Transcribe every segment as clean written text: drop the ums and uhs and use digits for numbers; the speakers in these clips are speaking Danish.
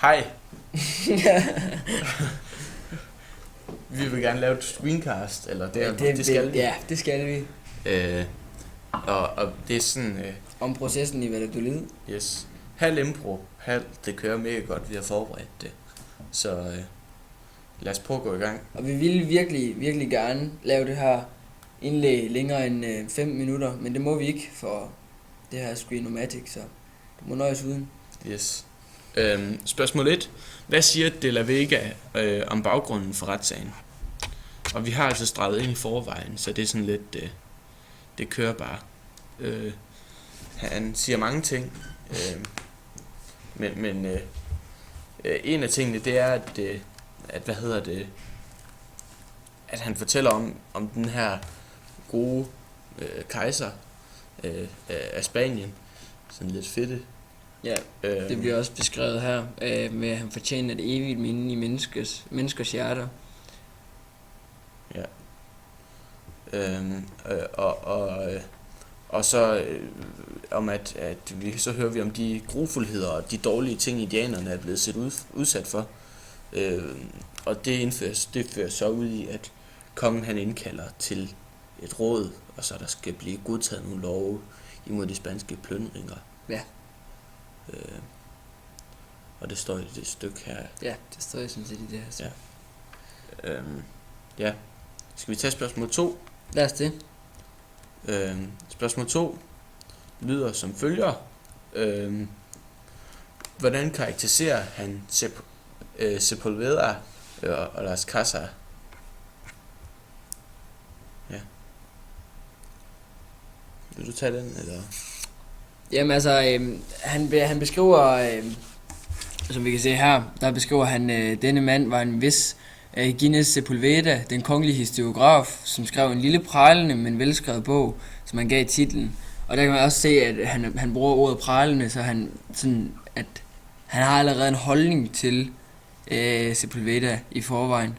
Hej. Vi vil gerne lave et screencast, eller det skal vi. Ja, det skal vi. Og det er sådan... Om processen i Valladolid. Yes. Halv impro, halv det kører mega godt, vi har forberedt det. Så lad os prøve at gå i gang. Og vi ville virkelig gerne lave det her indlæg længere end 5 minutter, men det må vi ikke, for det her er Screenomatic, så du må nøjes uden. Yes. Spørgsmål 1. Hvad siger De La Vega om baggrunden for retssagen? Og vi har altså streget ind i forvejen, så det er sådan lidt... det kører bare. Han siger mange ting, men en af tingene, det er, at han fortæller om den her gode kejser af Spanien. Sådan lidt fedte. Ja, det bliver også beskrevet her, med at han fortjener et evigt minde i menneskers hjerter. Ja. Og så om at vi så hører vi om de grufuldheder og de dårlige ting indianerne er blevet set udsat for. Og det fører så ud i at kongen han indkalder til et råd, og så der skal blive godtaget nogle love imod de spanske plyndringer. Ja. Og det står i det stykke her. Ja, det står sådan set i det her. Så. Ja. Ja. Skal vi tage spørgsmål 2? Lad os det. Spørgsmål 2 lyder som følger. Hvordan karakteriserer han Sepulveda og Las Casas? Ja. Vil du tage den, eller? Jamen altså, han beskriver, som vi kan se her, der beskriver han, denne mand var en vis Ginés Sepulveda, den kongelige historiograf, som skrev en lille pralende, men velskrevet bog, som han gav titlen. Og der kan man også se, at han bruger ordet pralende, så at han har allerede en holdning til Sepulveda i forvejen.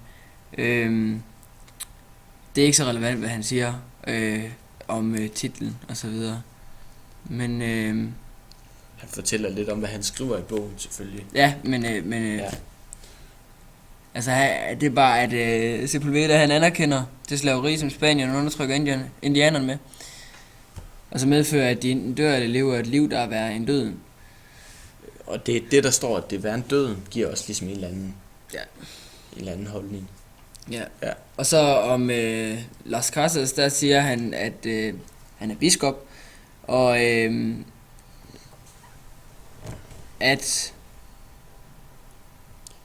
Det er ikke så relevant, hvad han siger om titlen og så videre. Men han fortæller lidt om, hvad han skriver i bogen, selvfølgelig. Ja, men ja. Altså, det er bare, at Sepulveda, han anerkender det slaveri, som Spanien undertrykker indianerne med. Og så medfører, at de enten dør eller lever et liv, der er værre end døden. Og det der står, at det er værre end døden, giver også ligesom en eller anden holdning. Ja. Og så om Las Casas, der siger han, at han er biskop, og at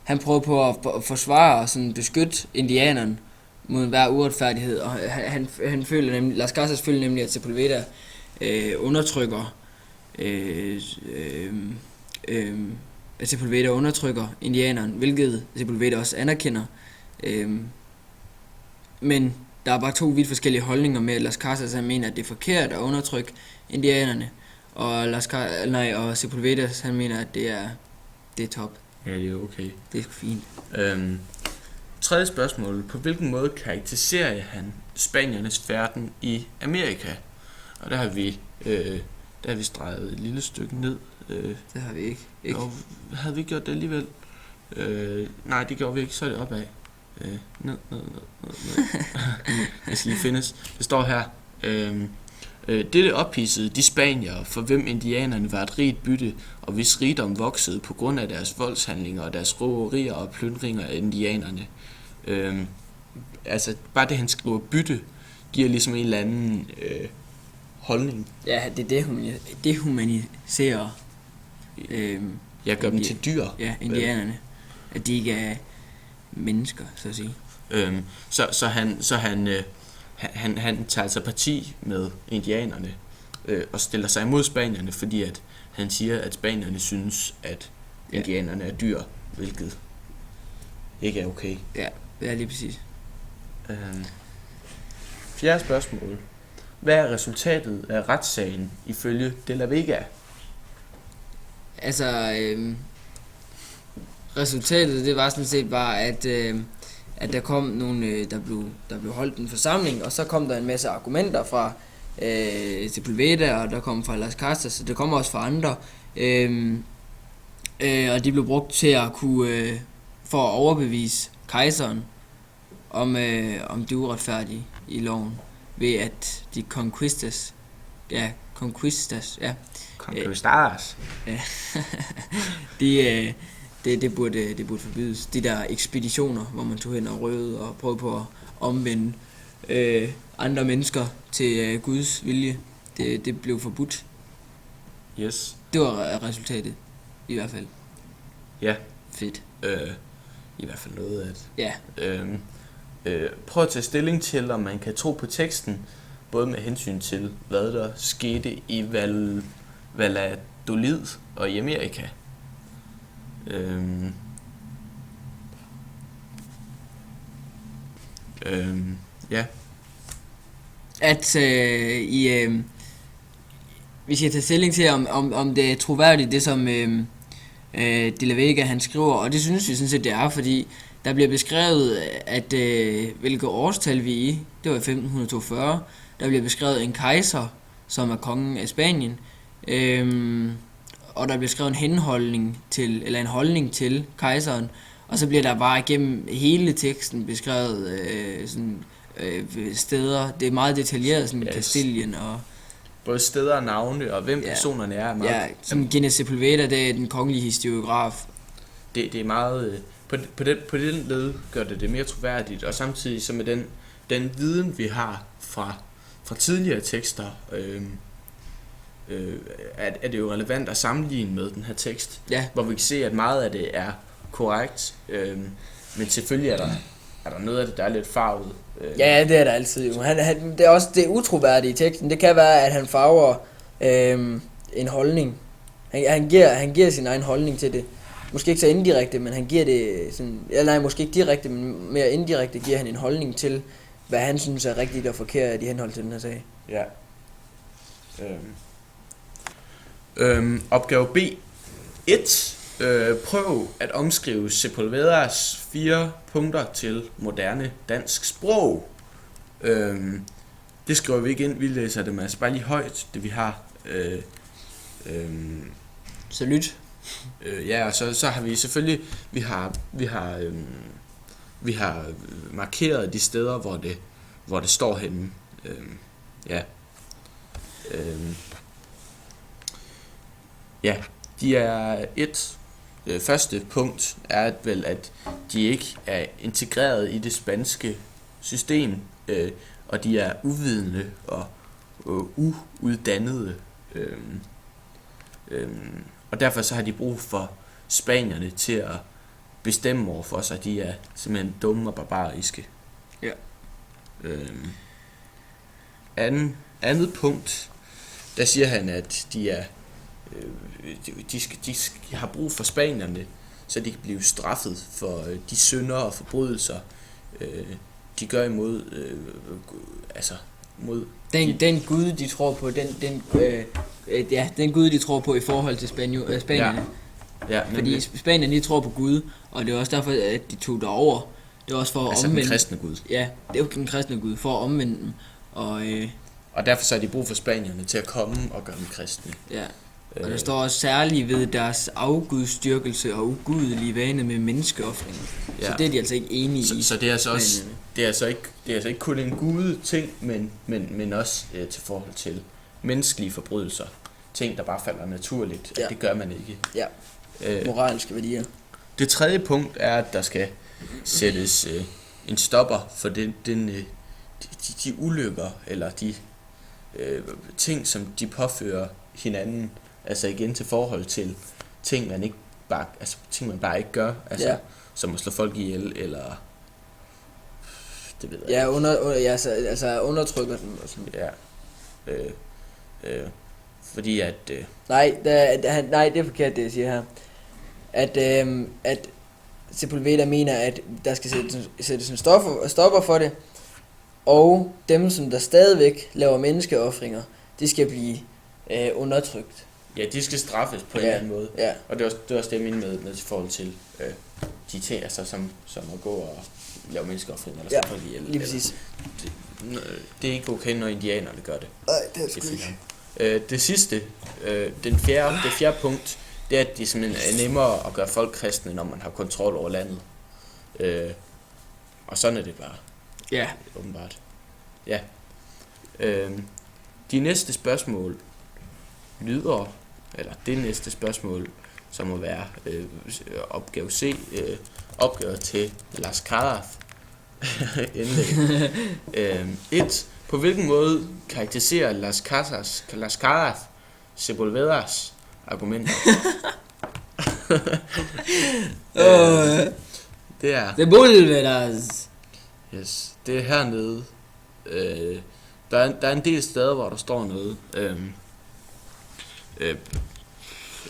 han prøver på at forsvare og sådan beskytte indianerne mod enhver uretfærdighed, og han føler nemlig, Las Casas føler nemlig, at Sepulveda undertrykker at Sepulveda undertrykker indianerne, hvilket Sepulveda også anerkender. Men der er bare 2 vidt forskellige holdninger med, at Las Casas han mener, at det er forkert at undertrykke indianerne, og Sepulveda han mener, at det er top. Ja, det er okay. Det er fint. Tredje spørgsmål. På hvilken måde karakteriserer han spaniernes færden i Amerika? Og der har vi streget et lille stykke ned. Det har vi ikke. Og havde vi gjort det alligevel? Nej, det gjorde vi ikke. Så er det opad. Ned. Jeg skal lige findes. Det står her. Dette ophidsede de spaniere, for hvem indianerne var et rigt bytte, og hvis rigdom voksede på grund af deres voldshandlinger og deres røverier og plyndringer af indianerne. Altså, bare det han skriver bytte, giver ligesom en eller anden holdning. Ja, det humaniserer Jeg gør dem til dyr. Ja, indianerne. At de ikke er mennesker, så at sige. Han tager altså parti med indianerne og stiller sig imod spanierne, fordi at han siger, at spanierne synes, at indianerne er dyr, hvilket ikke er okay. Ja, det er lige præcis. Fjerde spørgsmål. Hvad er resultatet af retssagen ifølge De La Vega? Altså, resultatet det var sådan set bare, at der kom nogle, der blev holdt en forsamling, og så kom der en masse argumenter fra Sepulveda, og der kom fra Las Casas, og det kommer også fra andre. Og de blev brugt til at kunne, for at overbevise kejseren om det uretfærdige i loven, ved at de conquistas, ja, det burde forbydes. De der ekspeditioner, hvor man tog hen og røvede og prøvede på at omvende andre mennesker til Guds vilje, det blev forbudt. Yes. Det var resultatet, i hvert fald. Ja. Fedt. I hvert fald noget af det. Ja. Prøv at tage stilling til, om man kan tro på teksten, både med hensyn til, hvad der skete i Valladolid og i Amerika. Ja. At vi skal tage stilling til, om det er troværdigt, det som De La Vega han skriver, og det synes vi sådan set det er, fordi der bliver beskrevet, at hvilket årstal vi er i, det var i 1542, der bliver beskrevet en kejser, som er kongen af Spanien, og der bliver skrevet en holdning til kejseren, og så bliver der bare igennem hele teksten beskrevet steder. Det er meget detaljeret, sådan Kastilien og både steder og navne, og hvem personerne er. Meget, ja, som Gines Sepulveda, det er den kongelige historiograf. Det er meget på den led gør det mere troværdigt, og samtidig så med den viden vi har fra tidligere tekster, er det jo relevant at sammenligne med den her tekst, hvor vi kan se, at meget af det er korrekt, men selvfølgelig er der noget af det, der er lidt farvet. Ja, det er der altid jo. Det er også det utroværdige i teksten. Det kan være, at han farver en holdning. Han giver sin egen holdning til det. Måske ikke så indirekte, men han giver det sådan, måske ikke direkte, men mere indirekte giver han en holdning til, hvad han synes er rigtigt og forkert i henhold til den her sag. Ja. Opgave B. 1. Prøv at omskrive Sepulvedas 4 punkter til moderne dansk sprog. Det skriver vi ikke ind, vi læser det altså bare lige højt, det vi har. Salut. Ja, og så har vi selvfølgelig, vi har markeret de steder, hvor det står henne. Ja. Ja, de er første punkt er vel, at de ikke er integreret i det spanske system, og de er uvidende og uuddannede. Og derfor så har de brug for spanierne til at bestemme over for sig. De er simpelthen dumme og barbariske. Ja. Andet punkt, der siger han, at de er de har brug for spanierne, så de kan blive straffet for de synder og forbrydelser, de gør imod mod den Gud de tror på, den Gud de tror på i forhold til spanierne. Ja, fordi spanierne de tror på Gud, og det er også derfor, at de tog derover. Det er også for at omvende den kristne Gud. Ja, det er jo den kristne Gud, for at omvende dem. Og derfor så har de brug for spanierne til at komme og gøre dem kristne. Ja. Og der står også særligt ved deres afgudstyrkelse og ugudelige vane med menneskeofringer. Ja. Så det er de altså ikke enige i. Så det er altså også, det er altså ikke kun en gude ting, men også til forhold til menneskelige forbrydelser. Ting, der bare falder naturligt. Ja. Det gør man ikke. Ja. Moralske værdier. Det tredje punkt er, at der skal sættes en stopper for de ulykker, eller de ting, som de påfører hinanden. Altså igen til forhold til ting, man bare ikke gør. Altså, som at slå folk ihjel, eller det ved jeg ikke. Altså undertrykker dem og sådan. Ja. Fordi at nej, det er forkert, det jeg siger her. At Sepulveda mener, at der skal sættes en stopper for det, og dem, som der stadigvæk laver menneskeofringer, de skal blive undertrykt. Ja, de skal straffes på en eller anden måde. Ja. Og det er også det, jeg mener med i forhold til de ting, altså, som at gå og lave menneskeofringer. Eller sådan noget. Lige præcis. Det er ikke okay, når indianerne gør det. Nej, det er sgu ikke. Det sidste, det fjerde punkt, det er, at det simpelthen er nemmere at gøre folk kristne, når man har kontrol over landet. Og sådan er det bare, Ja. åbenbart. Ja. De næste spørgsmål lyder, eller det næste spørgsmål, som må være opgave C, opgave til Las Caras indlæg. 1. På hvilken måde karakteriserer Las Caras Sepulvedas argumenter? Det er... Sepulvedas. Yes, det er hernede. Der er en del steder, hvor der står noget.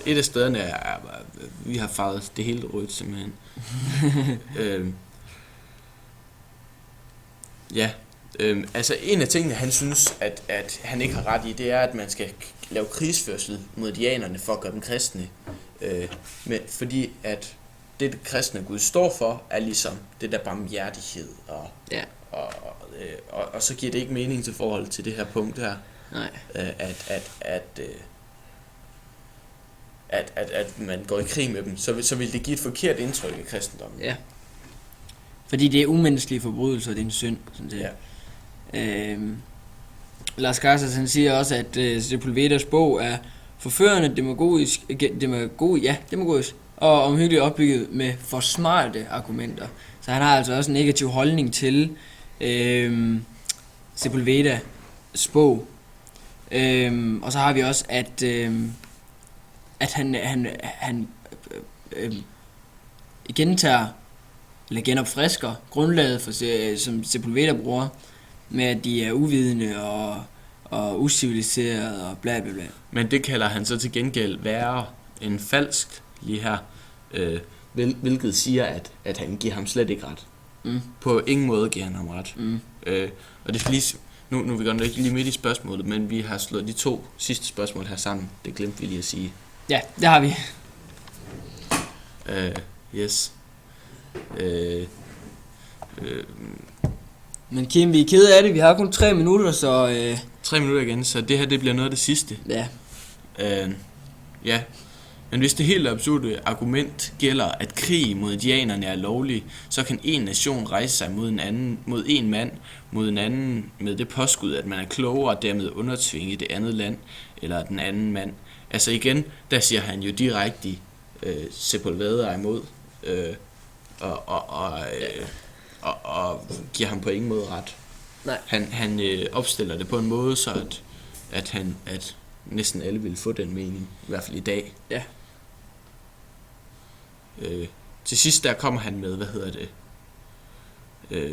Et af stederne er vi har farvet det hele rødt simpelthen. Ja, altså en af tingene, han synes, at han ikke har ret i, det er, at man skal lave krigsførsel mod dianerne for at gøre dem kristne. Men fordi at det kristne Gud står for, er ligesom det der barmhjertighed, og så giver det ikke mening til forhold til det her punkt her. Nej. At man går i krig med dem, så vil det give et forkert indtryk af kristendommen. Ja. Fordi det er umenneskelige forbrydelser, det er en synd, sådan set. Ja. Las Casas, han siger også, at Sepulvedas bog er forførende, demagogisk, og omhyggeligt opbygget med for smarte argumenter. Så han har altså også en negativ holdning til Sepulvedas bog. Og så har vi også, at han genopfrisker grundlaget for, som Sepulveda bruger, med at de er uvidende og usiviliserede og bla bla bla. Men det kalder han så til gengæld værre end falsk lige her, hvilket siger, at han giver ham slet ikke ret. På ingen måde giver han ham ret. Og det skal lige, nu er vi godt nok ikke lige midt i spørgsmålet, men vi har slået de 2 sidste spørgsmål her sammen. Det glemte vi lige at sige. Ja, det har vi. Yes. Men Kim, vi er kede af det. Vi har kun 3 minutter, så... 3 minutter igen, så det her det bliver noget af det sidste. Ja. Ja. Men hvis det helt absurde argument gælder, at krig mod indianerne er lovlig, så kan en nation rejse sig mod en mand, mod en anden, med det påskud, at man er klogere og dermed undertvinge det andet land, eller den anden mand. Altså igen, der siger han jo direkte, Sepulveda er imod, og giver ham på ingen måde ret. Nej. Han opstiller det på en måde, så at næsten alle vil få den mening, i hvert fald i dag. Ja. Til sidst der kommer han med,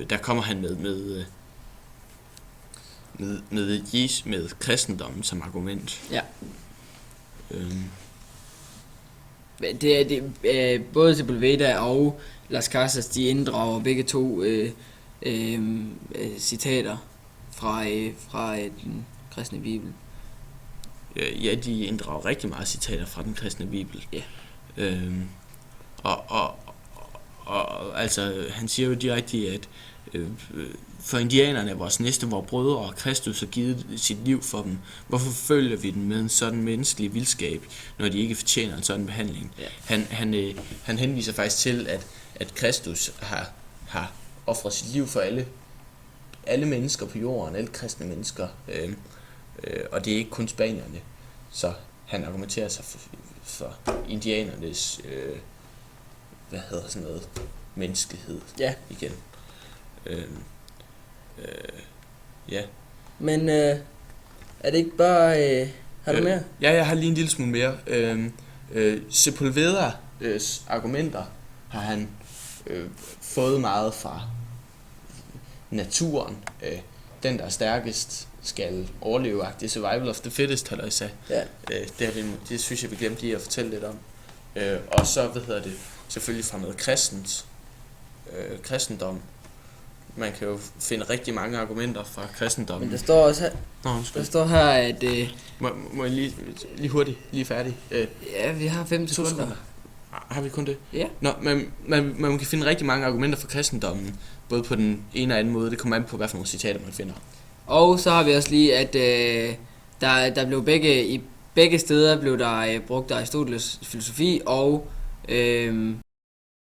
der kommer han med kristendommen som argument. Ja. Både Sepulveda og Las Casas, de inddrager begge 2 citater fra den kristne bibel. Ja, de inddrager rigtig meget citater fra den kristne bibel. Ja. Og altså, han siger jo direkte, at for indianerne er vores næste vores brødre, og Kristus har givet sit liv for dem. Hvorfor følger vi dem med en sådan menneskelig vildskab, når de ikke fortjener en sådan behandling? Ja. Han henviser faktisk til, at Kristus har offret sit liv for alle mennesker på jorden, alle kristne mennesker, og det er ikke kun spanierne. Så han argumenterer sig for indianernes menneskelighed. Ja. Igen. Ja. Men er det ikke bare... har du mere? Ja, jeg har lige en lille smule mere. Sepulvedas argumenter har han fået meget fra naturen. Den, der er stærkest, skal overleve. Det er survival of the fittest, har jeg sagt. Ja. Det synes jeg, vi glemte lige at fortælle lidt om. Og så, selvfølgelig fra noget kristendom. Man kan jo finde rigtig mange argumenter fra kristendommen. Men der står også her, at... Må jeg lige hurtigt, lige færdig? Ja, vi har 5 sekunder. Har vi kun det? Ja. Nå, man kan finde rigtig mange argumenter fra kristendommen, både på den ene og anden måde. Det kommer an på, hvad for nogle citater man finder. Og så har vi også lige, at der blev begge begge steder blev der brugt Aristoteles filosofi og